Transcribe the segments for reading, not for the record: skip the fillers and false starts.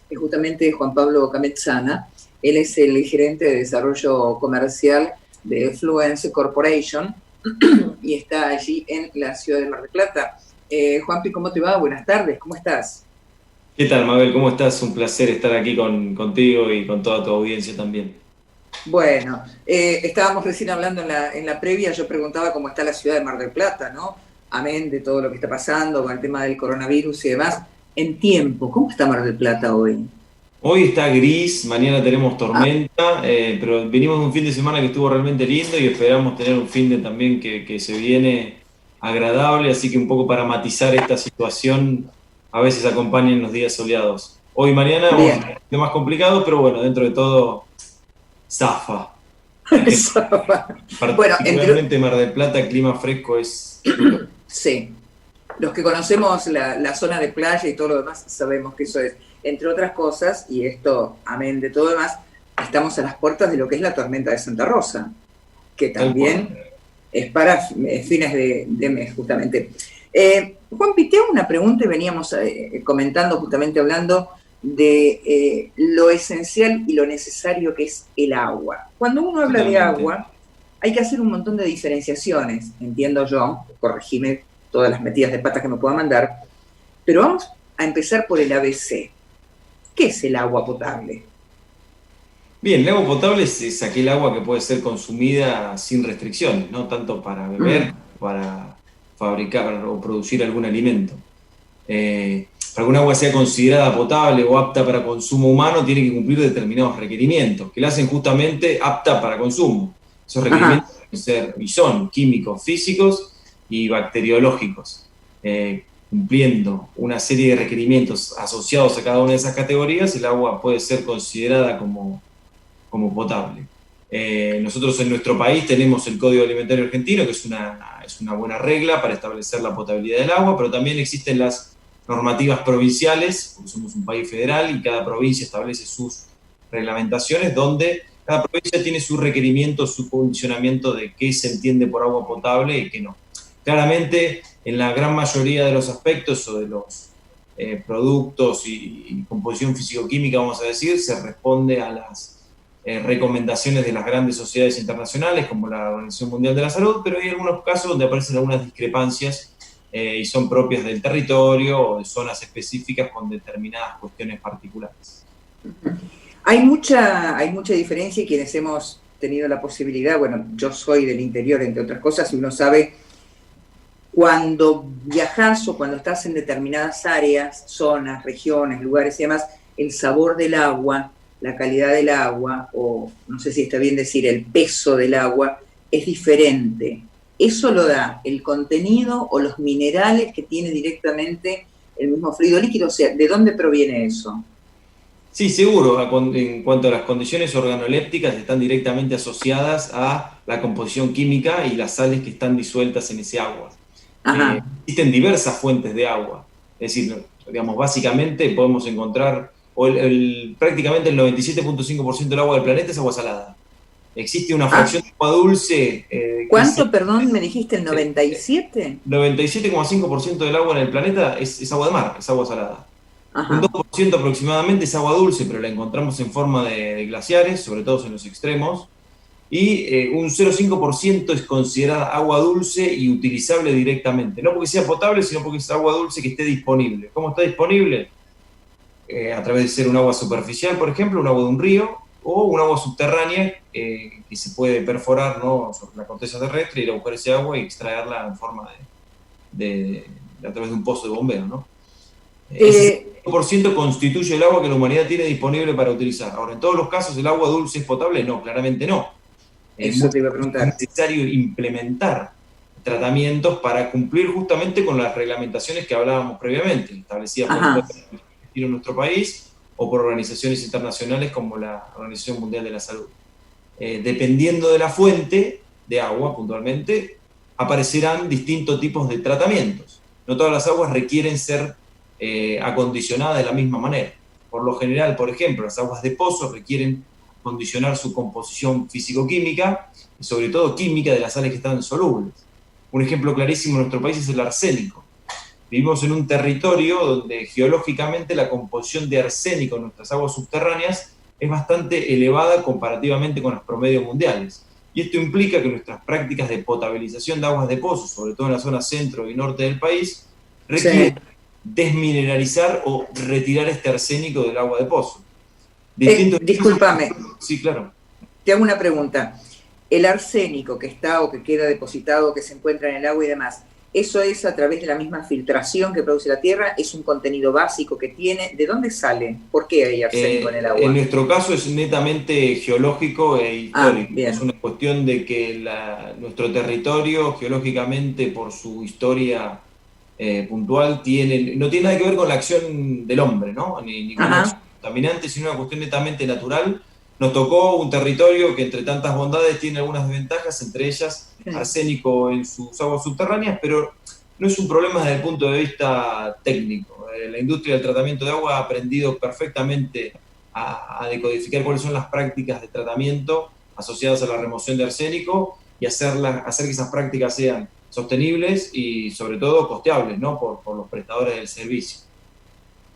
es justamente Juan Pablo Camezzana. Él es el gerente de desarrollo comercial de Fluence Corporation y está allí en la ciudad de Mar del Plata. Juanpi, ¿cómo te va? Buenas tardes, ¿cómo estás? ¿Qué tal, Mabel? ¿Cómo estás? Un placer estar aquí contigo y con toda tu audiencia también. Bueno, estábamos recién hablando en la previa, yo preguntaba cómo está la ciudad de Mar del Plata, ¿no? Amén de todo lo que está pasando con el tema del coronavirus y demás. En tiempo, ¿cómo está Mar del Plata hoy? Hoy está gris, mañana tenemos Ah, tormenta, pero venimos de un fin de semana que estuvo realmente lindo y esperamos tener un fin de también que se viene agradable, así que un poco para matizar esta situación, a veces acompañan los días soleados. Hoy y mañana vamos a bien. tener un poquito más complicado, pero bueno, dentro de todo, zafa. En general, Bueno, particularmente Mar del Plata, clima fresco es lo. sí, los que conocemos la zona de playa y todo lo demás sabemos que eso es, entre otras cosas, y esto, amén de todo demás, estamos a las puertas de lo que es la tormenta de Santa Rosa, que Tal cual. también es para fines de mes, justamente. Juan, te hago una pregunta y veníamos comentando, justamente hablando de lo esencial y lo necesario que es el agua. Cuando uno habla de Totalmente. agua, hay que hacer un montón de diferenciaciones, entiendo yo, corregime todas las metidas de patas que me pueda mandar, pero vamos a empezar por el ABC. ¿Qué es el agua potable? Bien, el agua potable es aquel agua que puede ser consumida sin restricciones, ¿no? Tanto para beber, Mm, para fabricar o producir algún alimento. Para que un agua sea considerada potable o apta para consumo humano, tiene que cumplir determinados requerimientos que la hacen justamente apta para consumo. Esos ajá. requerimientos pueden ser y son químicos, físicos y bacteriológicos. Cumpliendo una serie de requerimientos asociados a cada una de esas categorías, el agua puede ser considerada como potable. Nosotros en nuestro país tenemos el Código Alimentario Argentino, que es una buena regla para establecer la potabilidad del agua, pero también existen las normativas provinciales, porque somos un país federal y cada provincia establece sus reglamentaciones, donde cada provincia tiene su requerimiento, su condicionamiento de qué se entiende por agua potable y qué no. Claramente, en la gran mayoría de los aspectos o de los productos y composición físico-química, vamos a decir, se responde a las recomendaciones de las grandes sociedades internacionales como la Organización Mundial de la Salud, pero hay algunos casos donde aparecen algunas discrepancias y son propias del territorio o de zonas específicas con determinadas cuestiones particulares. Hay mucha diferencia y quienes hemos tenido la posibilidad, bueno, yo soy del interior, entre otras cosas, y uno sabe cuando viajas o cuando estás en determinadas áreas, zonas, regiones, lugares y demás, el sabor del agua, la calidad del agua, o no sé si está bien decir el peso del agua, es diferente. Eso lo da el contenido o los minerales que tiene directamente el mismo fluido líquido. O sea, ¿de dónde proviene eso? Sí, seguro, en cuanto a las condiciones organolépticas, están directamente asociadas a la composición química y las sales que están disueltas en ese agua. Ajá. Existen diversas fuentes de agua, es decir, digamos, básicamente podemos encontrar, prácticamente el 97,5% del agua del planeta es agua salada. Existe una Ah, fracción de agua dulce que es ¿cuánto, perdón, me dijiste el el 97? 97,5% del agua en el planeta es agua de mar, es agua salada. Un Ajá. 2% aproximadamente es agua dulce, pero la encontramos en forma de glaciares, sobre todo en los extremos. Y un 0,5% es considerada agua dulce y utilizable directamente. No porque sea potable, sino porque es agua dulce que esté disponible. ¿Cómo está disponible? A través de ser un agua superficial, por ejemplo, un agua de un río, o un agua subterránea que se puede perforar, ¿no?, sobre la corteza terrestre, ir a buscar ese agua y extraerla en forma a través de un pozo de bombeo, ¿no? Ese Eh, 5% constituye el agua que la humanidad tiene disponible para utilizar. Ahora, ¿en todos los casos el agua dulce es potable? No, claramente no. eso Muchas te iba a veces es preguntar. necesario implementar tratamientos para cumplir justamente con las reglamentaciones que hablábamos previamente, establecidas por el Ajá. Código Argentino en nuestro país o por organizaciones internacionales como la Organización Mundial de la Salud. Dependiendo de la fuente de agua, puntualmente, aparecerán distintos tipos de tratamientos. No todas las aguas requieren ser acondicionadas de la misma manera. Por lo general, por ejemplo, las aguas de pozo requieren condicionar su composición físico-química y sobre todo química de las sales que están solubles. Un ejemplo clarísimo en nuestro país es el arsénico. vivimos en un territorio donde geológicamente la composición de arsénico en nuestras aguas subterráneas es bastante elevada comparativamente con los promedios mundiales. Y esto implica que nuestras prácticas de potabilización de aguas de pozo, sobre todo en la zona centro y norte del país, requieren desmineralizar o retirar este arsénico del agua de pozo. Discúlpame. Sí, claro. Te hago una pregunta. El arsénico que está o que queda depositado, que se encuentra en el agua y demás, ¿eso es a través de la misma filtración que produce la Tierra? ¿Es un contenido básico que tiene? ¿De dónde sale? ¿Por qué hay arsénico en el agua? En nuestro caso es netamente geológico e histórico. Bien. Es una cuestión de que nuestro territorio, geológicamente, por su historia puntual, no tiene nada que ver con la acción del hombre, ¿no? Ni con la acción contaminante, sino una cuestión netamente natural. Nos tocó un territorio que entre tantas bondades tiene algunas desventajas, entre ellas arsénico en sus aguas subterráneas, pero no es un problema desde el punto de vista técnico. La industria del tratamiento de agua ha aprendido perfectamente a decodificar cuáles son las prácticas de tratamiento asociadas a la remoción de arsénico y hacer que esas prácticas sean sostenibles y sobre todo costeables, ¿no? por los prestadores del servicio.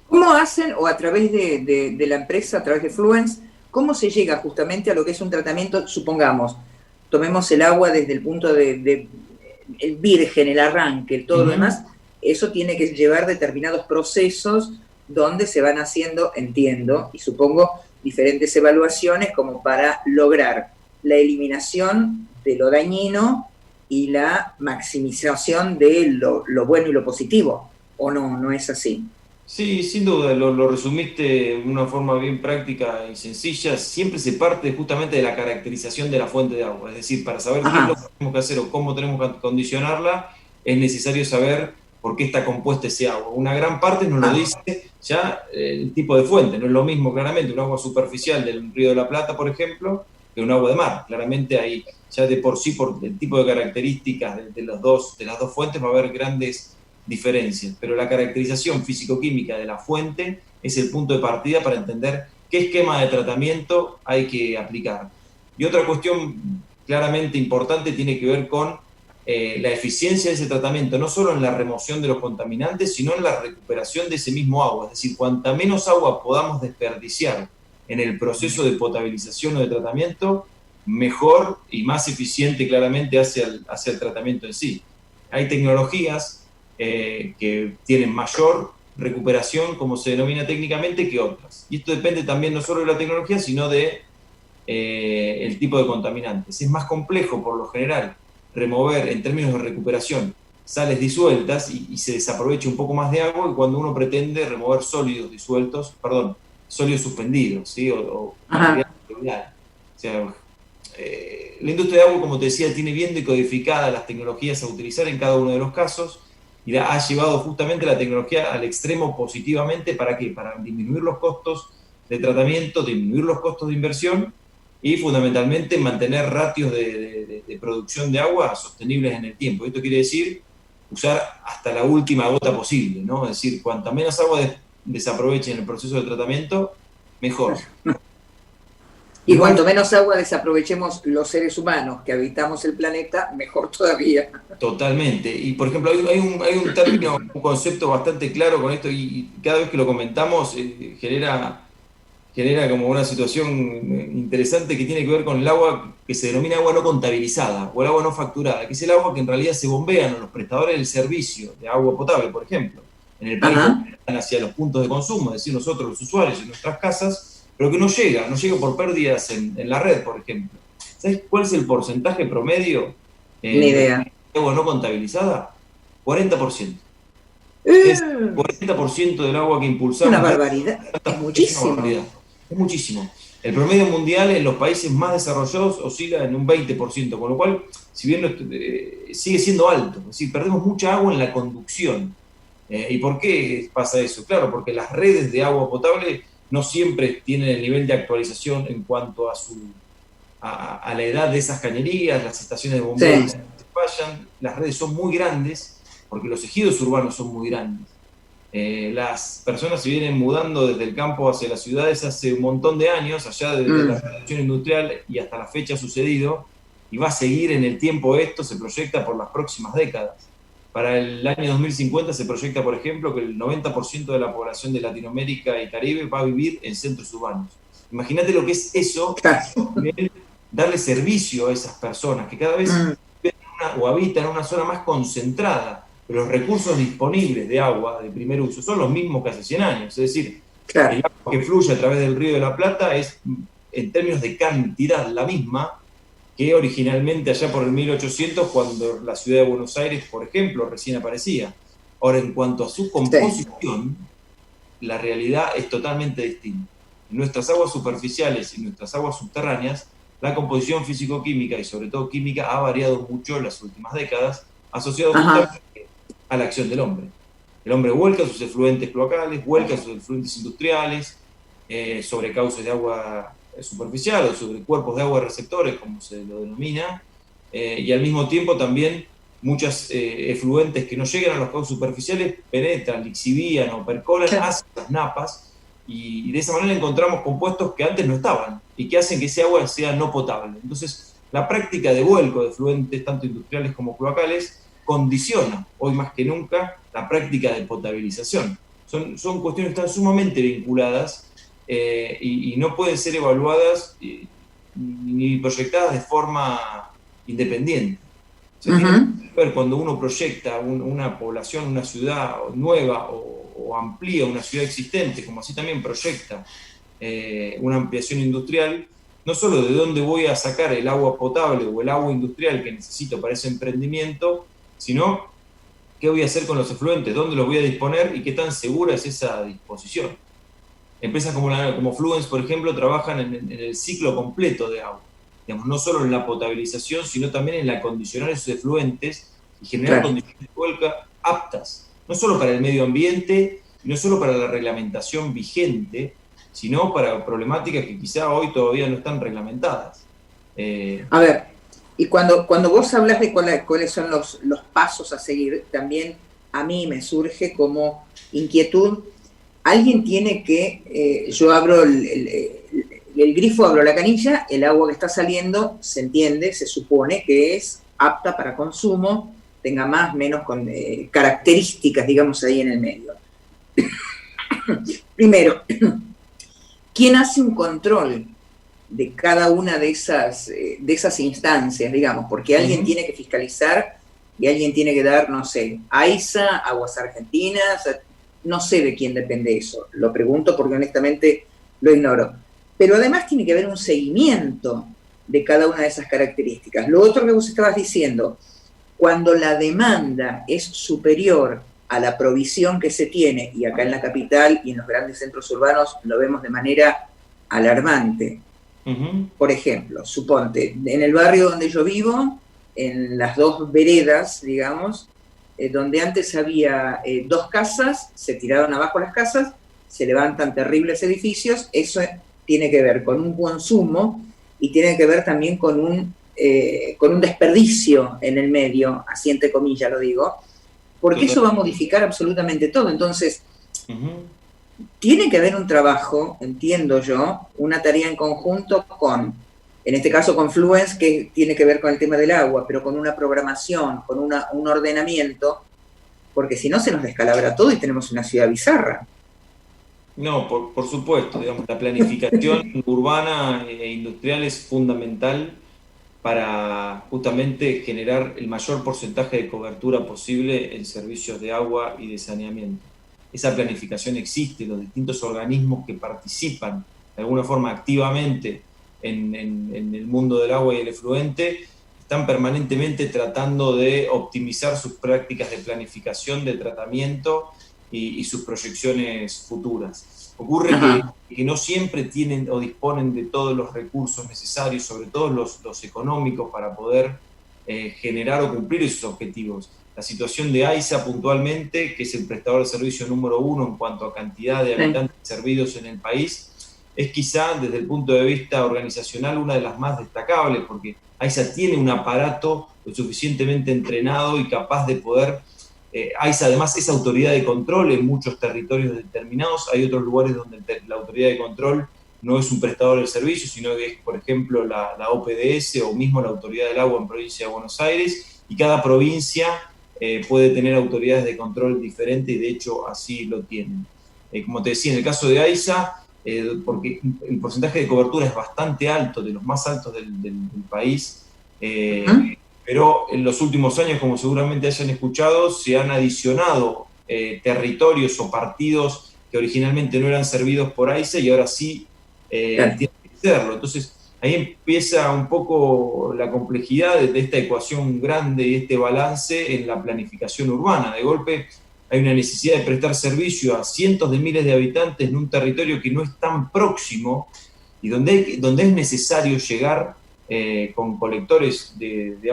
¿Cómo hacen, o a través de la empresa, a través de Fluence, cómo se llega justamente a lo que es un tratamiento? Supongamos, tomemos el agua desde el punto de el virgen, el arranque, todo lo demás, eso tiene que llevar determinados procesos donde se van haciendo, entiendo, y supongo, diferentes evaluaciones como para lograr la eliminación de lo dañino y la maximización de lo bueno y lo positivo, ¿o no es así? Sí, sin duda, lo resumiste de una forma bien práctica y sencilla. Siempre se parte justamente de la caracterización de la fuente de agua. Es decir, para saber qué es lo que tenemos que hacer o cómo tenemos que condicionarla, es necesario saber por qué está compuesta ese agua. Una gran parte nos lo dice ya el tipo de fuente. No es lo mismo, claramente, un agua superficial del Río de la Plata, por ejemplo, que un agua de mar. Claramente ahí, ya de por sí, por el tipo de características de las dos fuentes, va a haber grandes diferencias, pero la caracterización físico-química de la fuente es el punto de partida para entender qué esquema de tratamiento hay que aplicar. Y otra cuestión claramente importante tiene que ver con la eficiencia de ese tratamiento, no solo en la remoción de los contaminantes, sino en la recuperación de ese mismo agua. Es decir, cuanta menos agua podamos desperdiciar en el proceso de potabilización o de tratamiento, mejor y más eficiente claramente hacia el tratamiento en sí. Hay tecnologías que tienen mayor recuperación, como se denomina técnicamente, que otras. Y esto depende también no solo de la tecnología, sino de el tipo de contaminantes. Es más complejo, por lo general, remover en términos de recuperación sales disueltas y se desaprovecha un poco más de agua que cuando uno pretende remover sólidos suspendidos, ¿sí? o material regular. O sea, la industria de agua, como te decía, tiene bien decodificadas las tecnologías a utilizar en cada uno de los casos, y ha llevado justamente la tecnología al extremo positivamente. ¿Para qué? Para disminuir los costos de tratamiento, disminuir los costos de inversión y fundamentalmente mantener ratios de producción de agua sostenibles en el tiempo. Esto quiere decir usar hasta la última gota posible, ¿no? Es decir, cuanta menos agua desaproveche en el proceso de tratamiento, mejor. Y cuanto menos agua desaprovechemos los seres humanos que habitamos el planeta, mejor todavía. Totalmente. Y, por ejemplo, hay un término, un concepto bastante claro con esto, y cada vez que lo comentamos genera como una situación interesante que tiene que ver con el agua que se denomina agua no contabilizada o el agua no facturada, que es el agua que en realidad se bombean a los prestadores del servicio de agua potable, por ejemplo, en el país hacia los puntos de consumo, es decir, nosotros los usuarios en nuestras casas, pero que no llega por pérdidas en la red, por ejemplo. ¿Sabes cuál es el porcentaje promedio Ni idea. de agua no contabilizada? 40%. Es 40% del agua que impulsamos. Una barbaridad, es muchísimo. Es muchísimo. El promedio mundial en los países más desarrollados oscila en un 20%, con lo cual, si bien sigue siendo alto, es decir, perdemos mucha agua en la conducción. ¿Y por qué pasa eso? Claro, porque las redes de agua potable no siempre tienen el nivel de actualización en cuanto a la edad de esas cañerías, las estaciones de bombeo se fallan, las redes son muy grandes, porque los ejidos urbanos son muy grandes. Las personas se vienen mudando desde el campo hacia las ciudades hace un montón de años, allá desde la revolución industrial y hasta la fecha ha sucedido, y va a seguir en el tiempo esto, se proyecta por las próximas décadas. Para el año 2050 se proyecta, por ejemplo, que el 90% de la población de Latinoamérica y Caribe va a vivir en centros urbanos. Imagínate lo que es eso, darle servicio a esas personas que cada vez viven o habitan en una zona más concentrada, pero los recursos disponibles de agua de primer uso son los mismos que hace 100 años. Es decir, el agua que fluye a través del Río de la Plata es, en términos de cantidad, la misma que originalmente allá por el 1800, cuando la ciudad de Buenos Aires, por ejemplo, recién aparecía. Ahora, en cuanto a su composición, la realidad es totalmente distinta. En nuestras aguas superficiales y nuestras aguas subterráneas, la composición físico-química y sobre todo química ha variado mucho en las últimas décadas, asociado justamente a la acción del hombre. El hombre vuelca sus efluentes cloacales, vuelca sus efluentes industriales, sobre cauces de agua superficial o sobre cuerpos de agua receptores, como se lo denomina, y al mismo tiempo también muchos efluentes que no llegan a los cauces superficiales penetran, lixivían o percolan hacia las napas, y de esa manera encontramos compuestos que antes no estaban y que hacen que ese agua sea no potable. Entonces, la práctica de vuelco de efluentes, tanto industriales como cloacales, condiciona, hoy más que nunca, la práctica de potabilización. Son cuestiones que están sumamente vinculadas y no pueden ser evaluadas ni proyectadas de forma independiente. Se tiene que ver cuando uno proyecta una población, una ciudad nueva o amplía una ciudad existente, como así también proyecta una ampliación industrial, no solo de dónde voy a sacar el agua potable o el agua industrial que necesito para ese emprendimiento, sino qué voy a hacer con los efluentes, dónde los voy a disponer y qué tan segura es esa disposición. Empresas como Fluence, por ejemplo, trabajan en el ciclo completo de agua. Digamos, no solo en la potabilización, sino también en la acondicionar esos efluentes y generar condiciones de vuelca aptas, no solo para el medio ambiente, y no solo para la reglamentación vigente, sino para problemáticas que quizá hoy todavía no están reglamentadas. A ver, y cuando vos hablas de cuáles son los pasos a seguir, también a mí me surge como inquietud. Alguien tiene que, yo abro el grifo, abro la canilla, el agua que está saliendo, se entiende, se supone que es apta para consumo, tenga más, menos características, digamos, ahí en el medio. Primero, ¿quién hace un control de cada una de esas instancias, digamos? Porque alguien tiene que fiscalizar y alguien tiene que dar, no sé, AISA, Aguas Argentinas, no sé de quién depende eso, lo pregunto porque honestamente lo ignoro. Pero además tiene que haber un seguimiento de cada una de esas características. Lo otro que vos estabas diciendo, cuando la demanda es superior a la provisión que se tiene, y acá en la capital y en los grandes centros urbanos lo vemos de manera alarmante. Por ejemplo, suponte, en el barrio donde yo vivo, en las dos veredas, digamos, donde antes había 2 casas, se tiraron abajo las casas, se levantan terribles edificios, eso tiene que ver con un consumo y tiene que ver también con un desperdicio en el medio, así entre comillas lo digo, porque eso va a modificar absolutamente todo. Entonces, tiene que haber un trabajo, entiendo yo, una tarea en conjunto con, en este caso con Fluence, que tiene que ver con el tema del agua, pero con una programación, con un ordenamiento, porque si no se nos descalabra todo y tenemos una ciudad bizarra. No, por supuesto, digamos, la planificación urbana e industrial es fundamental para justamente generar el mayor porcentaje de cobertura posible en servicios de agua y de saneamiento. Esa planificación existe, los distintos organismos que participan de alguna forma activamente en el mundo del agua y el efluente están permanentemente tratando de optimizar sus prácticas de planificación, de tratamiento y sus proyecciones futuras. Ocurre que no siempre tienen o disponen de todos los recursos necesarios, sobre todo los económicos, para poder generar o cumplir esos objetivos. La situación de AISA puntualmente, que es el prestador de servicio número 1 en cuanto a cantidad de habitantes servidos en el país, es quizá desde el punto de vista organizacional una de las más destacables, porque AISA tiene un aparato lo suficientemente entrenado y capaz de poder... AISA además es autoridad de control en muchos territorios determinados. Hay otros lugares donde la autoridad de control no es un prestador del servicio, sino que es, por ejemplo, la OPDS o mismo la Autoridad del Agua en provincia de Buenos Aires, y cada provincia puede tener autoridades de control diferentes y de hecho así lo tienen. Como te decía, en el caso de AISA, porque el porcentaje de cobertura es bastante alto, de los más altos del país, pero en los últimos años, como seguramente hayan escuchado, se han adicionado territorios o partidos que originalmente no eran servidos por AISA y ahora sí tienen que serlo. Entonces, ahí empieza un poco la complejidad de esta ecuación grande y este balance en la planificación urbana. De golpe hay una necesidad de prestar servicio a cientos de miles de habitantes en un territorio que no es tan próximo y donde es necesario llegar con colectores de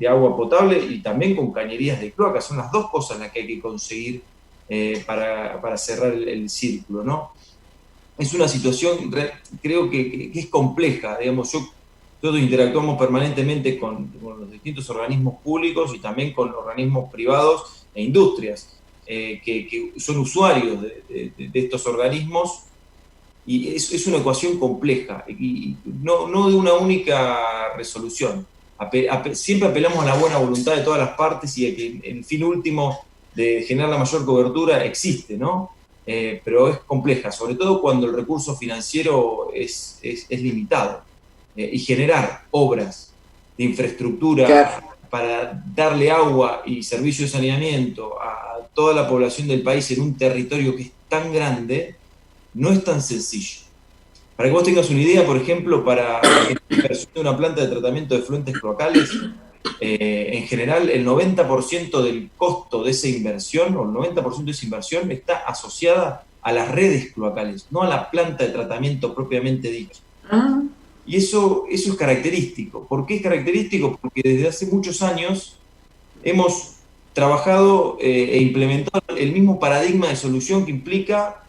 agua potable y también con cañerías de cloaca. Son las dos cosas las que hay que conseguir para cerrar el círculo, ¿no? Es una situación, creo que es compleja, digamos. Nosotros interactuamos permanentemente con los distintos organismos públicos y también con organismos privados e industrias que son usuarios de estos organismos, y es una ecuación compleja y no de una única resolución. Siempre apelamos a la buena voluntad de todas las partes y a que el fin último de generar la mayor cobertura existe, ¿no? Pero es compleja, sobre todo cuando el recurso financiero es limitado. Y generar obras de infraestructura para darle agua y servicio de saneamiento a toda la población del país en un territorio que es tan grande, no es tan sencillo. Para que vos tengas una idea, por ejemplo, para la inversión de una planta de tratamiento de efluentes cloacales, en general el 90% del costo de esa inversión, o el 90% de esa inversión, está asociada a las redes cloacales, no a la planta de tratamiento propiamente dicha. Y eso es característico. ¿Por qué es característico? Porque desde hace muchos años hemos trabajado e implementado el mismo paradigma de solución que implica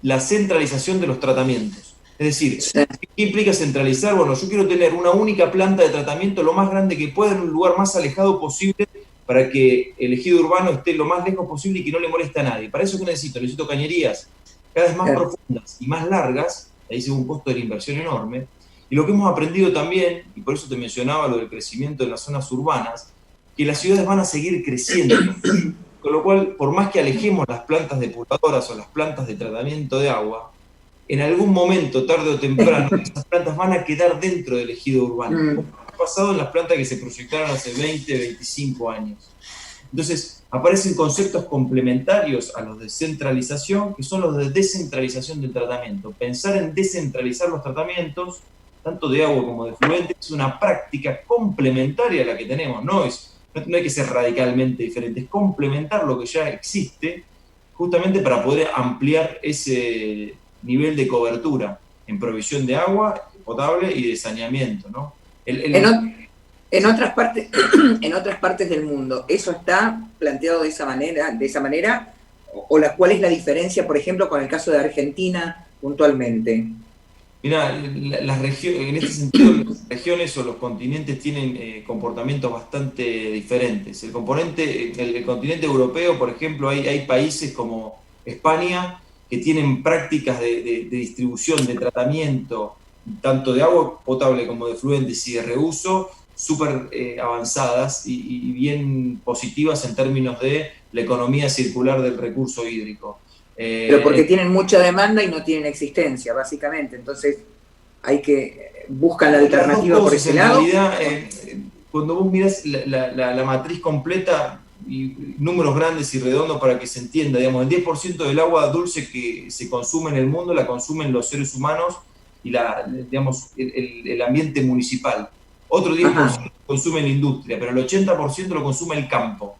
la centralización de los tratamientos. Es decir, ¿qué implica centralizar? Bueno, yo quiero tener una única planta de tratamiento lo más grande que pueda en un lugar más alejado posible para que el ejido urbano esté lo más lejos posible y que no le moleste a nadie. ¿Para eso qué necesito? Necesito cañerías cada vez más profundas y más largas, ahí se ve un costo de la inversión enorme. Y lo que hemos aprendido también, y por eso te mencionaba lo del crecimiento en las zonas urbanas, que las ciudades van a seguir creciendo. Con lo cual, por más que alejemos las plantas depuradoras o las plantas de tratamiento de agua, en algún momento, tarde o temprano, esas plantas van a quedar dentro del ejido urbano. Como ha pasado en las plantas que se proyectaron hace 20, 25 años. Entonces, aparecen conceptos complementarios a los de centralización, que son los de descentralización del tratamiento. Pensar en descentralizar los tratamientos, tanto de agua como de efluentes, es una práctica complementaria a la que tenemos. No hay que ser radicalmente diferente, es complementar lo que ya existe, justamente para poder ampliar ese nivel de cobertura en provisión de agua potable y de saneamiento, ¿no? En otras partes del mundo, ¿eso está planteado de esa manera? ¿Cuál es la diferencia, por ejemplo, con el caso de Argentina puntualmente? Mirá, en este sentido, las regiones o los continentes tienen comportamientos bastante diferentes. El continente europeo, por ejemplo, hay países como España que tienen prácticas de distribución, de tratamiento, tanto de agua potable como de efluentes y de reuso, súper avanzadas y bien positivas en términos de la economía circular del recurso hídrico. Pero porque tienen mucha demanda y no tienen existencia, básicamente. Entonces buscan la alternativa por ese lado. En realidad, cuando vos mirás la matriz completa, y números grandes y redondos para que se entienda, digamos, el 10% del agua dulce que se consume en el mundo la consumen los seres humanos y el ambiente municipal. Otro 10% lo consume la industria, pero el 80% lo consume el campo,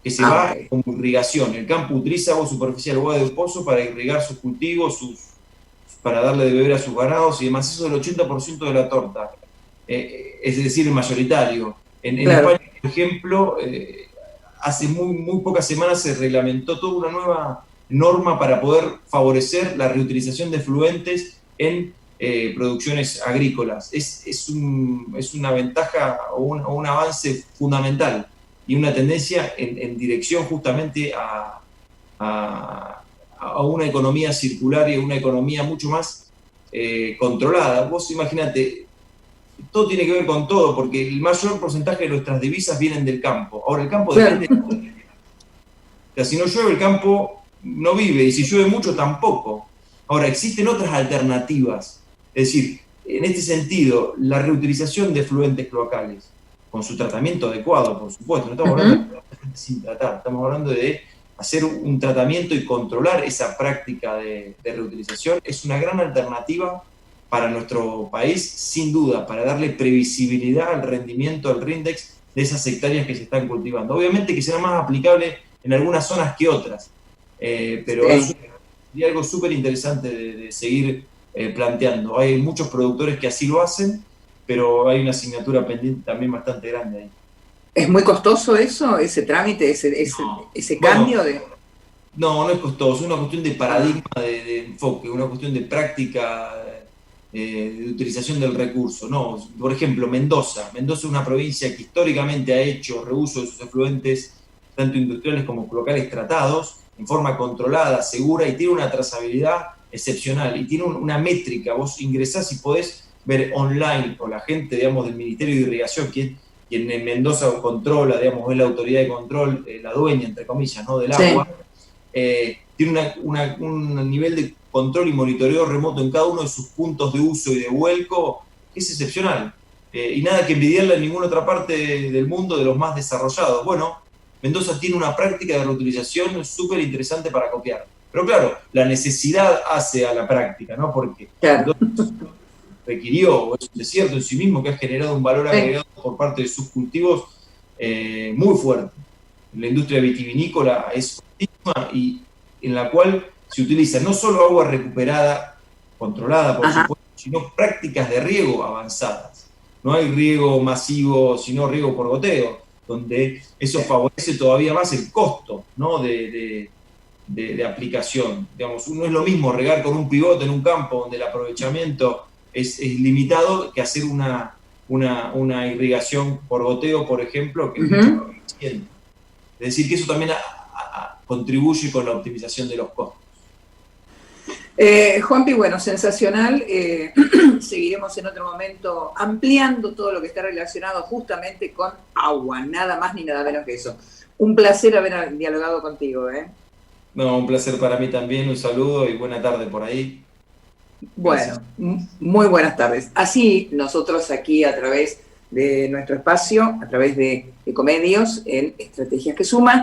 que se va con irrigación. El campo utiliza agua superficial, agua de pozo para irrigar sus cultivos, para darle de beber a sus ganados y demás. Eso es el 80% de la torta, es decir, el mayoritario. En España, por ejemplo, hace muy pocas semanas se reglamentó toda una nueva norma para poder favorecer la reutilización de efluentes en producciones agrícolas. Es una ventaja o un avance fundamental y una tendencia en dirección justamente a una economía circular y a una economía mucho más controlada. Vos imaginate, todo tiene que ver con todo, porque el mayor porcentaje de nuestras divisas vienen del campo. Ahora, el campo depende de... O sea, si no llueve, el campo no vive, y si llueve mucho, tampoco. Ahora, existen otras alternativas. Es decir, en este sentido, la reutilización de efluentes cloacales, con su tratamiento adecuado, por supuesto, no estamos hablando de sin tratar, estamos hablando de hacer un tratamiento y controlar esa práctica de reutilización, es una gran alternativa para nuestro país, sin duda, para darle previsibilidad al rendimiento, al RINDEX de esas hectáreas que se están cultivando. Obviamente que será más aplicable en algunas zonas que otras, pero sí, es algo súper interesante de seguir planteando. Hay muchos productores que así lo hacen, pero hay una asignatura pendiente también bastante grande ahí. ¿Es muy costoso eso, ese trámite, ese cambio de...? No, no es costoso, es una cuestión de paradigma, de enfoque, una cuestión de práctica, de utilización del recurso. No, por ejemplo, Mendoza es una provincia que históricamente ha hecho reuso de sus efluentes, tanto industriales como locales tratados, en forma controlada, segura, y tiene una trazabilidad excepcional, y tiene una métrica. Vos ingresás y podés ver online, o la gente, digamos, del Ministerio de Irrigación, quien en Mendoza controla, digamos, es la autoridad de control, la dueña, entre comillas, ¿no?, del agua, tiene un nivel de control y monitoreo remoto en cada uno de sus puntos de uso y de vuelco que es excepcional. Y nada que envidiarle en ninguna otra parte del mundo de los más desarrollados. Bueno, Mendoza tiene una práctica de reutilización súper interesante para copiar. Pero claro, la necesidad hace a la práctica, ¿no? Porque Mendoza requirió, es un desierto en sí mismo que ha generado un valor agregado por parte de sus cultivos muy fuerte. La industria vitivinícola es fortísima y en la cual se utiliza no solo agua recuperada, controlada por supuesto, sino prácticas de riego avanzadas. No hay riego masivo, sino riego por goteo, donde eso favorece todavía más el costo, ¿no?, de aplicación. Digamos, no es lo mismo regar con un pivote en un campo donde el aprovechamiento es limitado que hacer una irrigación por goteo, por ejemplo, que es mucho más eficiente. Es decir, que eso también contribuye con la optimización de los costos. Juanpi, bueno, sensacional. Seguiremos en otro momento ampliando todo lo que está relacionado justamente con agua, nada más ni nada menos que eso. Un placer haber dialogado contigo. No, un placer para mí también, un saludo y buena tarde por ahí. Bueno, muy buenas tardes. Así nosotros aquí a través de nuestro espacio, a través de Ecomedios en Estrategias que Suman,